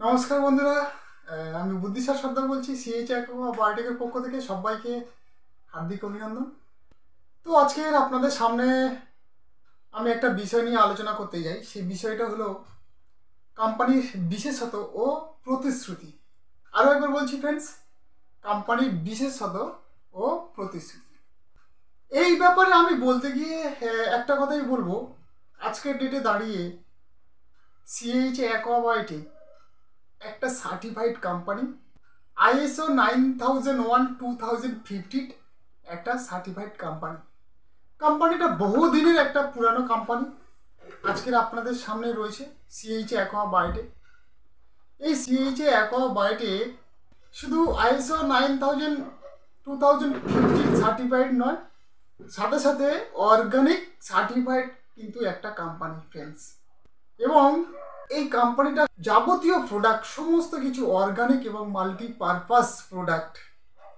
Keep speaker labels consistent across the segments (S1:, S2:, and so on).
S1: নমস্কার বন্ধুরা, আমি বুদ্ধিসার সর্দার বলছি। সিএইচ বায়োটেকের পক্ষ থেকে সবাইকে হার্দিক অভিনন্দন। তো আজকের আপনাদের সামনে আমি একটা বিষয় নিয়ে আলোচনা করতে যাই। সেই বিষয়টা হলো কোম্পানির বিশেষত ও প্রতিশ্রুতি। আরও একবার বলছি ফ্রেন্ডস, কোম্পানির বিশেষত ও প্রতিশ্রুতি। এই ব্যাপারে আমি বলতে গিয়ে একটা কথাই বলবো, আজকের ডেটে দাঁড়িয়ে সিএইচ বায়োটেক একটা সার্টিফাইড কোম্পানি, ISO 9001:2015 একটা সার্টিফাইড কোম্পানি। কোম্পানিটা বহুদিনের একটা পুরানো কোম্পানি। আজকের আপনাদের সামনে রয়েছে সিএইচ বায়োটেক। এই সিএইচ বায়োটেক শুধু ISO 9000:2015 সার্টিফাইড নয়, সাথে সাথে অর্গানিক সার্টিফাইড কিন্তু একটা কোম্পানি ফ্রেন্ডস। এবং এই কোম্পানিটা যাবতীয় প্রোডাক্ট সমস্ত কিছু অর্গানিক এবং মাল্টিপারপাস প্রোডাক্ট।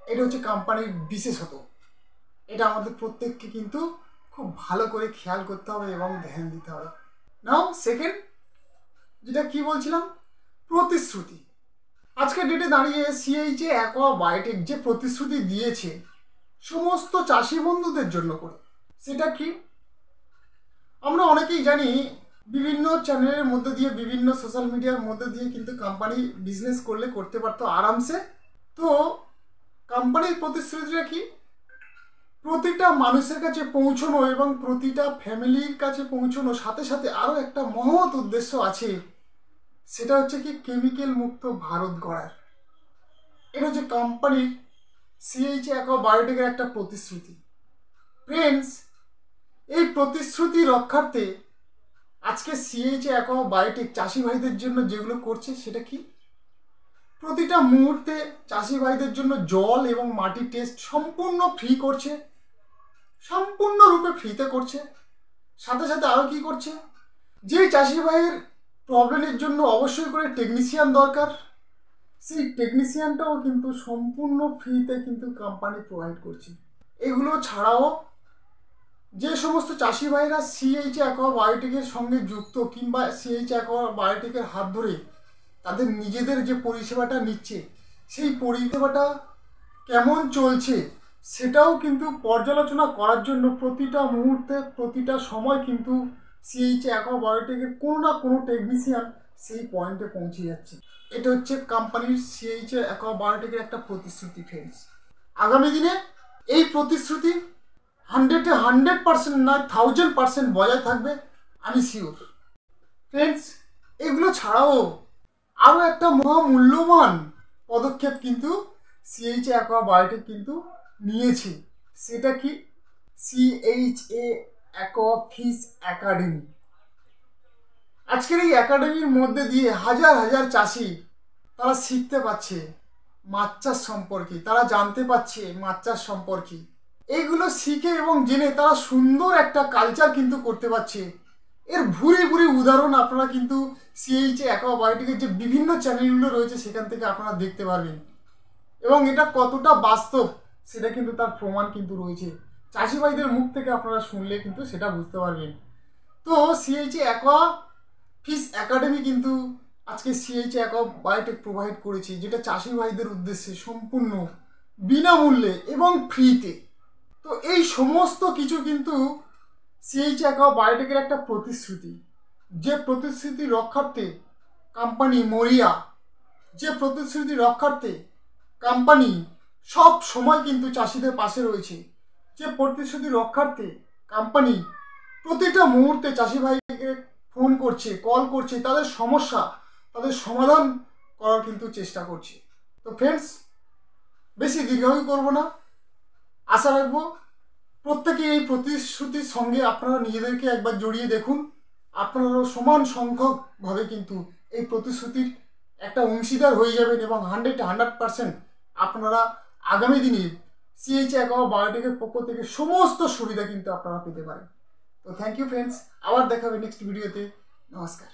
S1: এটা হচ্ছে কোম্পানির বিশেষত। এটা আমাদের প্রত্যেককে কিন্তু খুব ভালো করে খেয়াল করতে হবে এবং ধ্যান দিতে হবে। নাও সেকেন্ড যেটা কি বলছিলাম, প্রতিশ্রুতি। আজকের ডেটে দাঁড়িয়ে সিএইচ বায়োটেক যে প্রতিশ্রুতি দিয়েছে সমস্ত চাষি বন্ধুদের জন্য করে, সেটা কি আমরা অনেকেই জানি। বিভিন্ন চ্যানেলের মধ্যে দিয়ে, বিভিন্ন সোশ্যাল মিডিয়ার মধ্যে দিয়ে কিন্তু কোম্পানি বিজনেস করতে পারতো আরামসে। তো কোম্পানির প্রতিশ্রুতিটা কি? প্রতিটা মানুষের কাছে পৌঁছানো এবং প্রতিটা ফ্যামিলির কাছে পৌঁছানো, সাথে সাথে আরও একটা মহৎ উদ্দেশ্য আছে, সেটা হচ্ছে কি কেমিক্যাল মুক্ত ভারত গড়ার। এটা হচ্ছে কোম্পানির সিএইচ বায়োটেকের একটা প্রতিশ্রুতি। ফ্রেন্ডস, এই প্রতিশ্রুতি রক্ষার্থে আজকে সিএইচ বায়োটেক চাষি ভাইদের জন্য যেগুলো করছে সেটা কি? প্রতিটা মুহূর্তে চাষি ভাইদের জন্য জল এবং মাটি টেস্ট সম্পূর্ণ ফ্রি করছে, সম্পূর্ণরূপে ফ্রিতে করছে। সাথে সাথে আরও কি করছে, যে চাষি ভাইয়ের প্রবলেমের জন্য অবশ্যই করে টেকনিশিয়ান দরকার, সেই টেকনিশিয়ানটাও কিন্তু সম্পূর্ণ ফ্রিতে কিন্তু কোম্পানি প্রোভাইড করছে। এগুলো ছাড়াও যে সমস্ত চাষি ভাইরা সিএইচ বায়োটেকের সঙ্গে যুক্ত কিংবা সিএইচ বায়োটেকের হাত ধরে তাদের নিজেদের যে পরিষেবাটা নিচ্ছে, সেই পরিষেবাটা কেমন চলছে সেটাও কিন্তু পর্যালোচনা করার জন্য প্রতিটা মুহূর্তে, প্রতিটা সময় কিন্তু সিএইচ বায়োটেকের কোনো না কোনো টেকনিশিয়ান সেই পয়েন্টে পৌঁছে যাচ্ছে। এটা হচ্ছে কোম্পানির সিএইচ বায়োটেকের একটা প্রতিশ্রুতি ফ্রেন্ডস। আগামী দিনে এই প্রতিশ্রুতি 100% না 1000% বজায় থাকবে, আমি শিওর ফ্রেন্ডস। এগুলো ছাড়াও আরও একটা মহামূল্যবান পদক্ষেপ কিন্তু সিএইচ বায়োটেক কিন্তু নিয়েছে। সেটা কি? CHA fish academy. আজকের এই একাডেমির মধ্যে দিয়ে হাজার হাজার চাষি তারা শিখতে পাচ্ছে মাছ চাষ সম্পর্কে, তারা জানতে পারছে মাছ চাষ সম্পর্কে। এইগুলো শিখে এবং জেনে তারা সুন্দর একটা কালচার কিন্তু করতে পারছে। এর ভুরি ভুরি উদাহরণ আপনারা কিন্তু সিএইচ বায়োটেকের যে বিভিন্ন চ্যানেলগুলো রয়েছে সেখান থেকে আপনারা দেখতে পারবেন। এবং এটা কতটা বাস্তব সেটা কিন্তু তার প্রমাণ কিন্তু রয়েছে। চাষি ভাইদের মুখ থেকে আপনারা শুনলে কিন্তু সেটা বুঝতে পারবেন। তো সিএইচ ফিশ একাডেমি কিন্তু আজকে সিএইচ বায়োটেক প্রোভাইড করেছে, যেটা চাষি ভাইদের উদ্দেশ্যে সম্পূর্ণ বিনামূল্যে এবং ফ্রিতে। তো এই সমস্ত কিছু কিন্তু সিএইচ বায়োটেকের একটা প্রতিশ্রুতি, যে প্রতিশ্রুতি রক্ষার্থে কোম্পানি মরিয়া, যে প্রতিশ্রুতি রক্ষার্থে কোম্পানি সব সময় কিন্তু চাষিদের পাশে রয়েছে, যে প্রতিশ্রুতি রক্ষার্থে কোম্পানি প্রতিটা মুহূর্তে চাষি ভাইকে ফোন করছে, কল করছে, তাদের সমস্যা, তাদের সমাধান করার কিন্তু চেষ্টা করছে। তো ফ্রেন্ডস, বেশি দীর্ঘায়ু করব না, আশা রাখবো প্রত্যেকে এই প্রতিশ্রুতির সঙ্গে আপনারা নিজেদেরকে একবার জড়িয়ে দেখুন। আপনারাও সমান সংখ্যকভাবে কিন্তু এই প্রতিশ্রুতির একটা অংশীদার হয়ে যাবেন এবং 100% আপনারা আগামী দিনে সিএইচ বায়োটেকের পক্ষ থেকে সমস্ত সুবিধা কিন্তু আপনারা পেতে পারেন। তো থ্যাংক ইউ ফ্রেন্ডস, আবার দেখা হবে নেক্সট ভিডিওতে। নমস্কার।